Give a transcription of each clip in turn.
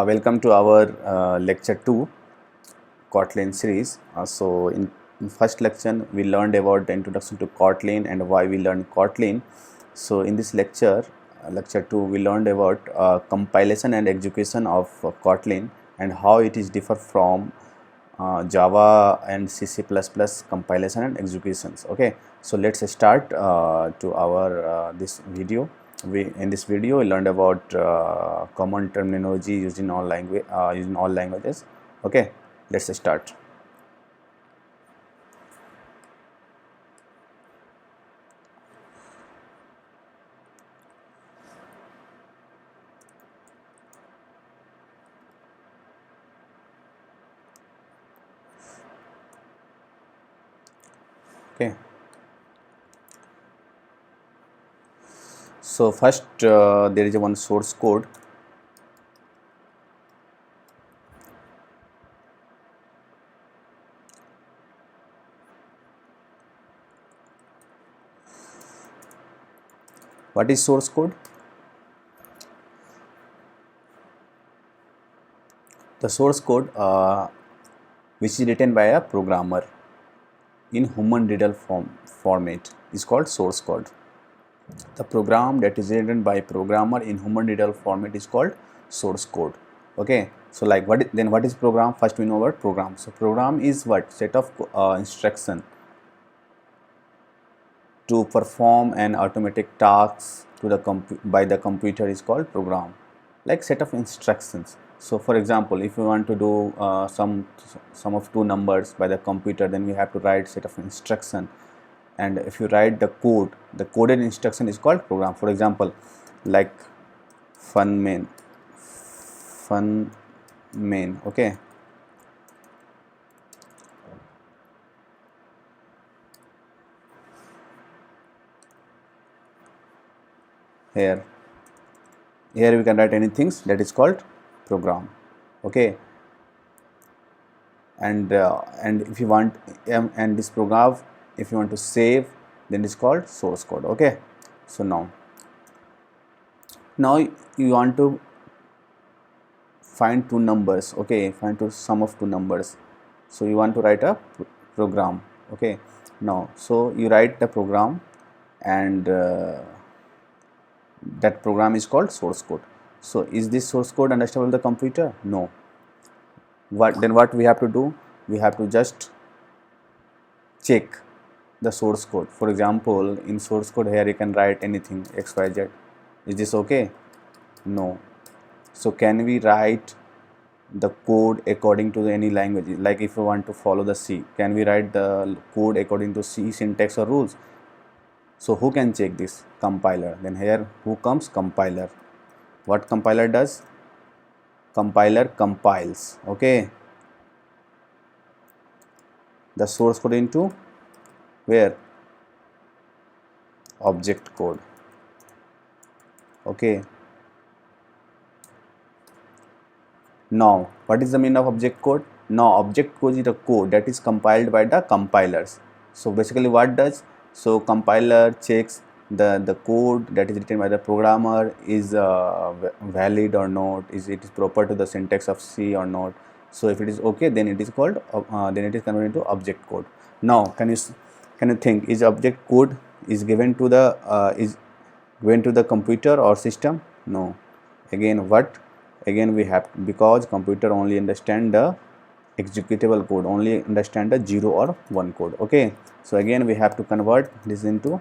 Welcome to our lecture 2 Kotlin series. In first lecture we learned about the introduction to Kotlin and why we learned Kotlin. So in this lecture, lecture 2, we learned about compilation and execution of Kotlin and how it is differ from Java and C++ compilation and executions. Okay, so let's start to our this video. In this video we learned about common terminology used in all languages. Okay, let's start. Okay, so first there is one source code. What is source code? The source code which is written by a programmer in human readable format is called source code. The program that is written by programmer in human readable format is called source code. Okay, so like what is program? First we know about program. So program is what? Set of instruction to perform an automatic task to the by the computer is called program, like set of instructions. So for example, if you want to do sum of two numbers by the computer, then we have to write set of instruction, and if you write the code, the coded instruction is called program. For example, like fun main. Okay, here we can write anything, that is called program. Okay, and if you want and this program, if you want to save, then it's called source code. Okay, so now you want to find two numbers. Okay, find to sum of two numbers, so you want to write a program. Okay, now so you write the program, and that program is called source code. So is this source code understandable to the computer? No. What we have to do? We have to just check the source code. For example, in source code here you can write anything xyz. Is this okay? No. So can we write the code according to any language? Like if you want to follow the C, can we write the code according to C syntax or rules? So who can check this? Compiler. Then here who comes? Compiler. What compiler does? Compiler compiles. Okay, the source code into where? Object code. Okay, now what is the meaning of object code? Now object code is the code that is compiled by the compilers. So basically what does? So compiler checks the code that is written by the programmer is valid or not, is it is proper to the syntax of C or not. So if it is okay, then it is called then it is converted into object code. Now can you think, is object code is given to the computer or system? No. Again what? Again we have, because computer only understand the executable code, only understand the 0 or 1 code. Okay, so again we have to convert this into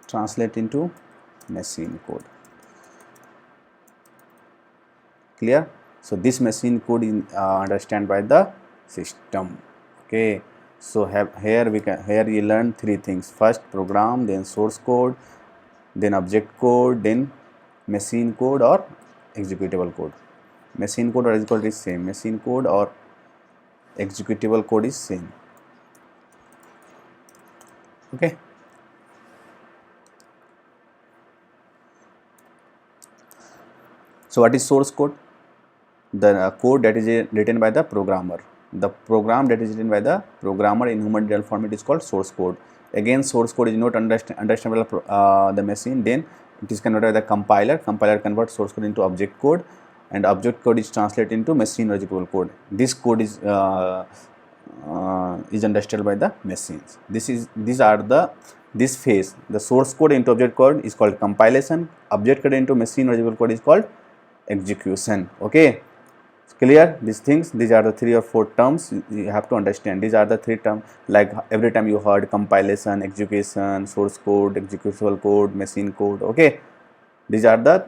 translate into machine code. Clear? So this machine code is understand by the system. Okay, so here you learn three things: first program, then source code, then object code, then machine code or executable code. Machine code or executable code is same. Machine code or executable code is same. Okay. So what is source code? The code that is written by the programmer. The program that is written by the programmer in human readable format is called source code, again source code is not understandable the machine, then it is converted by the compiler. Compiler converts source code into object code, and object code is translated into machine executable code. This code is understood by the machines. This phase, the source code into object code is called compilation, object code into machine executable code is called execution. Okay, clear these things? These are the 3 or 4 terms you have to understand. These are the 3 terms, like every time you heard compilation, execution, source code, executable code, machine code. Okay, these are the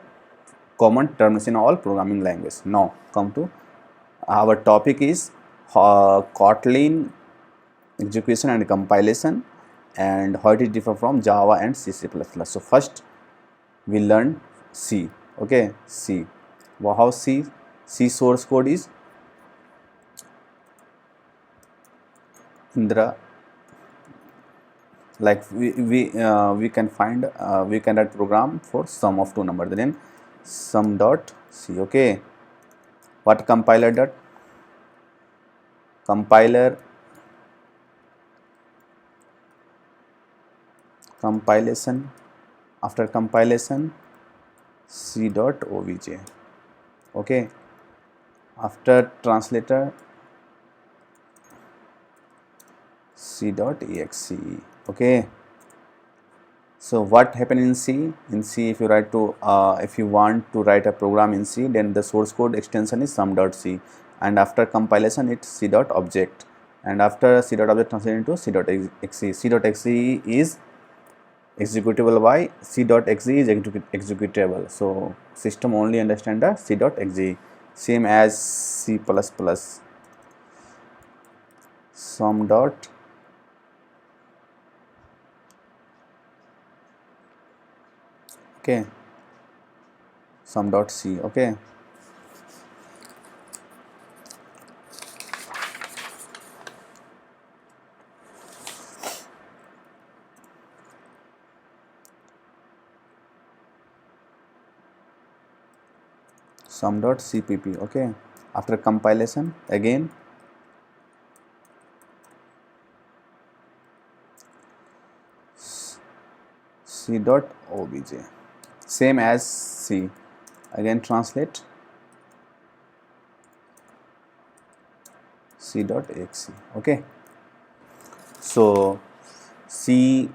common terms in all programming language. Now come to our topic is Kotlin execution and compilation, and how it is different from Java and C++. So first we learn C. Okay, C. Well, how C source code is Indra, like we can find we can write program for sum of 2 numbers, then sum dot C. Okay, what compiler dot compilation, after compilation C dot obj. Okay, after translator C dot exe. Okay, so what happened in C? In C, if you write to if you want to write a program in C, then the source code extension is sum dot C, and after compilation it's C dot object, and after C dot object translated into C dot exe. C dot exe is executable by C dot exe is executable. So system only understand the C dot exe, same as C++. Sum dot okay, sum dot C. Okay, sum dot cpp. Okay, after compilation again C dot obj, same as C, again translate C dot exe. Okay, so C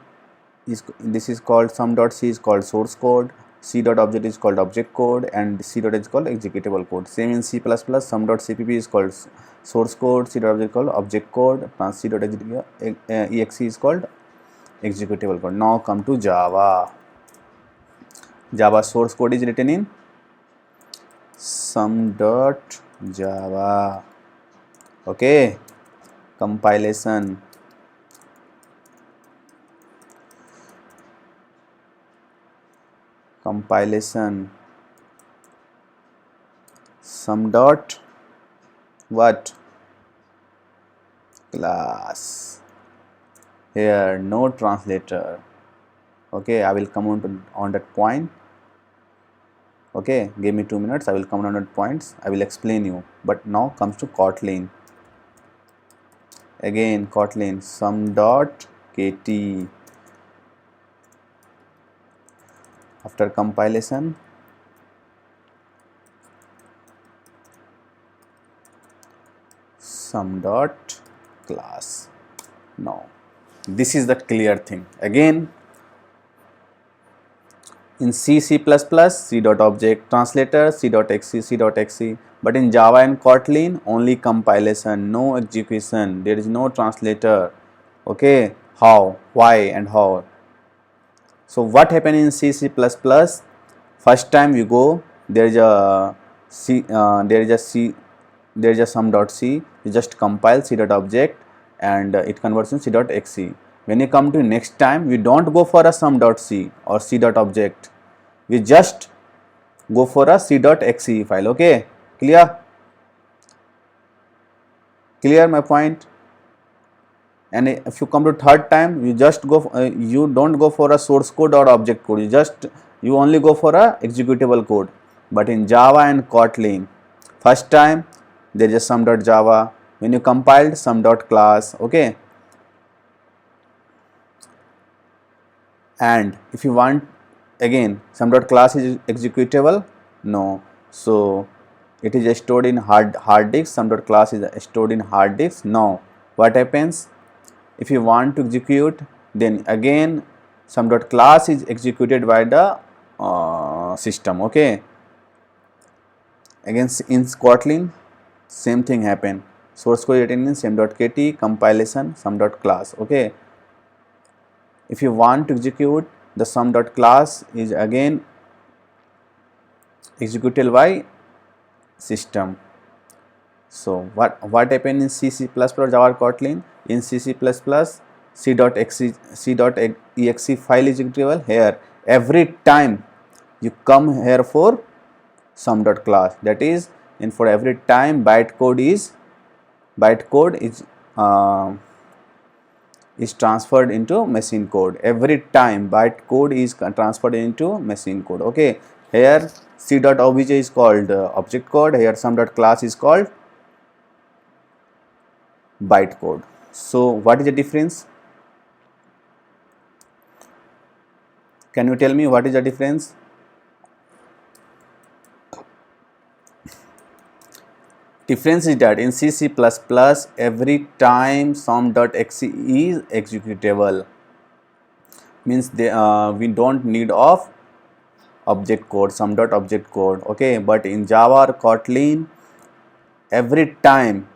is, this is called sum dot C is called source code, C dot object is called object code, and C dot is called executable code. Same in C++, sum dot cpp is called source code, C dot object is called object code, C dot exe is called executable code. Now come to Java. Java source code is written in sum dot Java. Okay, compilation sum dot what class. Here no translator. Okay, I will come on that point. Okay, give me 2 minutes, I will come on that points, I will explain you. But now comes to Kotlin. Again Kotlin sum dot kt, after compilation sum dot class. Now this is the clear thing. Again in C dot object, translator C dot exe, but in Java and Kotlin only compilation, no execution, there is no translator. Okay, how, why and how? So what happened in C++? First time you go, there is a sum dot C, you just compile C dot object and it converts in C dot exe. When you come to next time, we don't go for a sum dot C or C dot object, we just go for a C dot exe file. Okay, clear my point? And if you come to third time, you just go you don't go for a source code or object code, you only go for a executable code. But in Java and Kotlin, first time there is a sum dot Java, when you compiled sum dot class. Okay, And if you want, again, sum dot class is executable, no. So it is stored in hard disk. Sum dot class is stored in hard disk. Now what happens if you want to execute? Then again sum dot class is executed by the system. Okay, again in Kotlin same thing happen. Source code written in same.kt, compilation sum.class. Okay, if you want to execute, the sum.class is again executable by system. So what happened in C++ Java Kotlin? In C++, c.exe file is executable. Here every time you come here for sum.class, that is, and for every time bytecode is transferred into machine code. Every time bytecode is transferred into machine code. Okay, here c.obj is called object code. Here sum.class is called bytecode. So what is the difference? Can you tell me what is the difference? Difference is that in C++ every time sum.exe is executable, means we don't need of object code, sum.object code. Okay, but in Java or Kotlin every time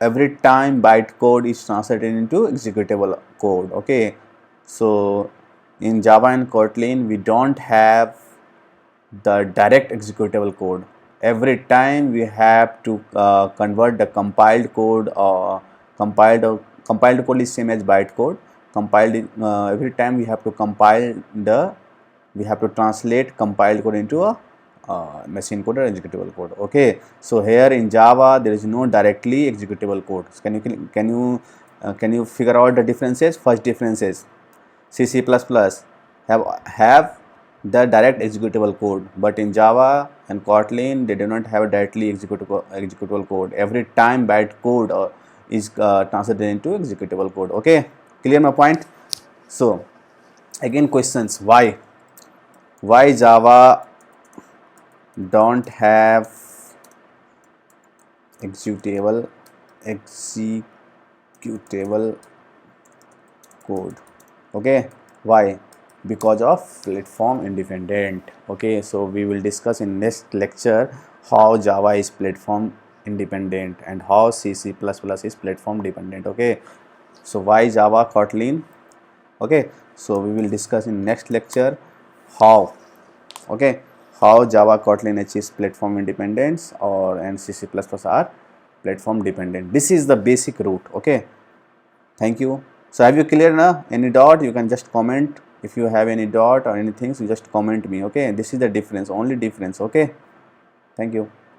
bytecode is translated into executable code. Okay, so in Java and Kotlin we don't have the direct executable code. Every time we have to convert the compiled code, compiled code is same as bytecode. Every time we have to translate compiled code into a machine code or executable code. Okay, so here in Java there is no directly executable code. So can you figure out the differences? First difference is C++ have the direct executable code, but in Java and Kotlin they do not have directly executable code. Every time bytecode is translated into executable code. Okay, clear my point? So again questions, why Java don't have executable code? Okay, why? Because of platform independent. Okay, so we will discuss in next lecture how Java is platform independent and how C++ is platform dependent. Okay, so why Java, Kotlin? Okay, so we will discuss in next lecture how, okay, how Java, Kotlin achieves platform independence and C++ are platform dependent. This is the basic route. Okay, thank you. So have you clear now? Any doubt you can just comment. If you have any doubt or anything, so just comment me. Okay, this is the difference, only difference. Okay, thank you.